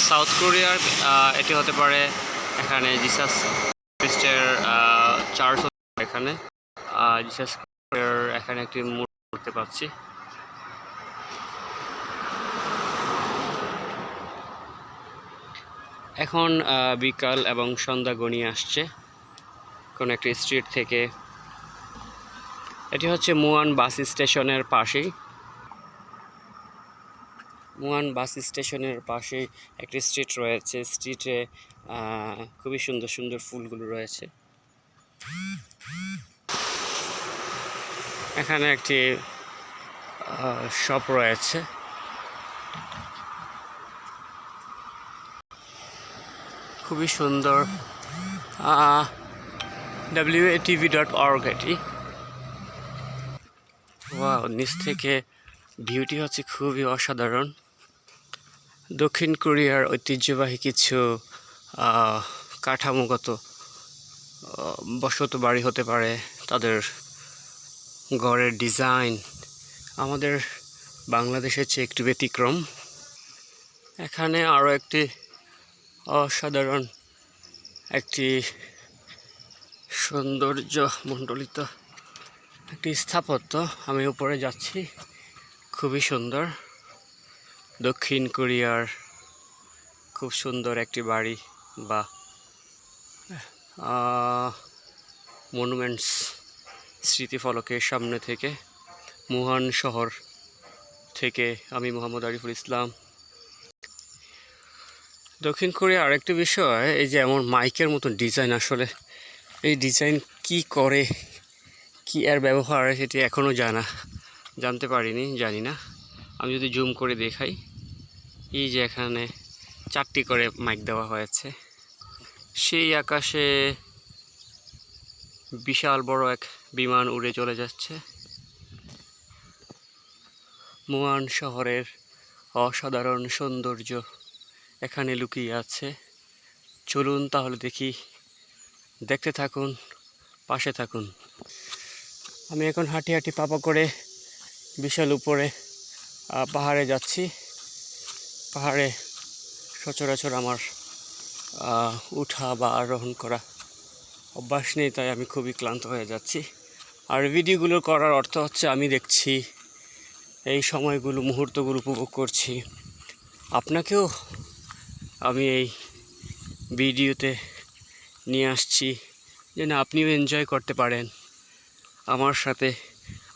South কোরিয়ার এটি হতে পারে। এখানে জিসাস খ্রিস্টের চার্চ এখানে জিসাস এখানে একটি মূর্তি দেখতে পাচ্ছি। এখন বিকাল এবং সন্ধ্যা গণিয়ে আসছে কোন একটি স্ট্রিট থেকে। এটি হচ্ছে মুয়ান বাস স্টেশনের পাশেই। মুয়ান বাস স্টেশনের পাশেই একটি স্ট্রিট রয়েছে। স্ট্রিটে খুবই সুন্দর সুন্দর ফুলগুলো রয়েছে। এখানে একটি শপ রয়েছে। খুবই সুন্দর। WATV.org এটি। ওয়াও, নিচ থেকে ভিউটি হচ্ছে খুবই অসাধারণ। দক্ষিণ কোরিয়ার ঐতিহ্যবাহী কিছু কাঠামোগত বসত বাড়ি হতে পারে। তাদের ঘরের ডিজাইন আমাদের বাংলাদেশের চেয়ে একটু ব্যতিক্রম। এখানে আরও একটি অসাধারণ একটি সৌন্দর্য মণ্ডলিত একটি স্থাপত্য। আমি উপরে যাচ্ছি, খুবই সুন্দর। দক্ষিণ কোরিয়ার খুব সুন্দর একটি বাড়ি বা মনুমেন্টস স্মৃতিফলকের সামনে থেকে, মুহান শহর থেকে আমি মোহাম্মদ আরিফুল ইসলাম। দক্ষিণ কোরিয়া আরেকটি বিষয়, এই যে এমন মাইকের মতো ডিজাইন, আসলে এই ডিজাইন কি করে, কি এর ব্যবহার সেটি এখনও জানতে পারিনি, জানি না। আমি যদি জুম করে দেখাই, এই যে এখানে 4টি করে মাইক দেওয়া হয়েছে। সেই আকাশে বিশাল বড় এক বিমান উড়ে চলে যাচ্ছে। মুয়ান শহরের অসাধারণ সৌন্দর্য এখানে লুকিয়ে আছে। চলুন তাহলে দেখি, দেখতে থাকুন, পাশে থাকুন। আমি এখন হাঁটি হাঁটি পাপা করে বিশাল উপরে পাহাড়ে যাচ্ছি। পাহাড়ে সচরাচর আমার উঠা বা আরোহণ করা অভ্যাস নেই, তাই আমি খুবই ক্লান্ত হয়ে যাচ্ছি। আর ভিডিওগুলো করার অর্থ হচ্ছে আমি দেখছি, এই সময়গুলো, মুহূর্তগুলো উপভোগ করছি। আপনাকেও আমি এই ভিডিওতে নিয়ে আসছি যেন আপনিও এনজয় করতে পারেন, আমার সাথে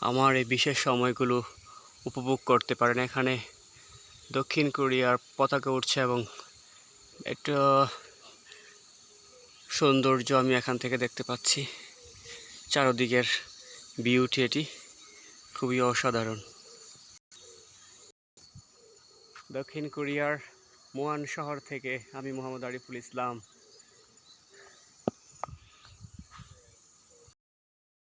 আমার এই বিশেষ সময়গুলো উপভোগ করতে পারেন। এখানে দক্ষিণ কোরিয়ার পতাকা উঠছে এবং একটা সৌন্দর্য আমি এখান থেকে দেখতে পাচ্ছি। চারদিকের বিউটি এটি খুবই অসাধারণ। দক্ষিণ কোরিয়ার মুয়ান শহর থেকে আমি মোহাম্মদ আরিফুল ইসলাম।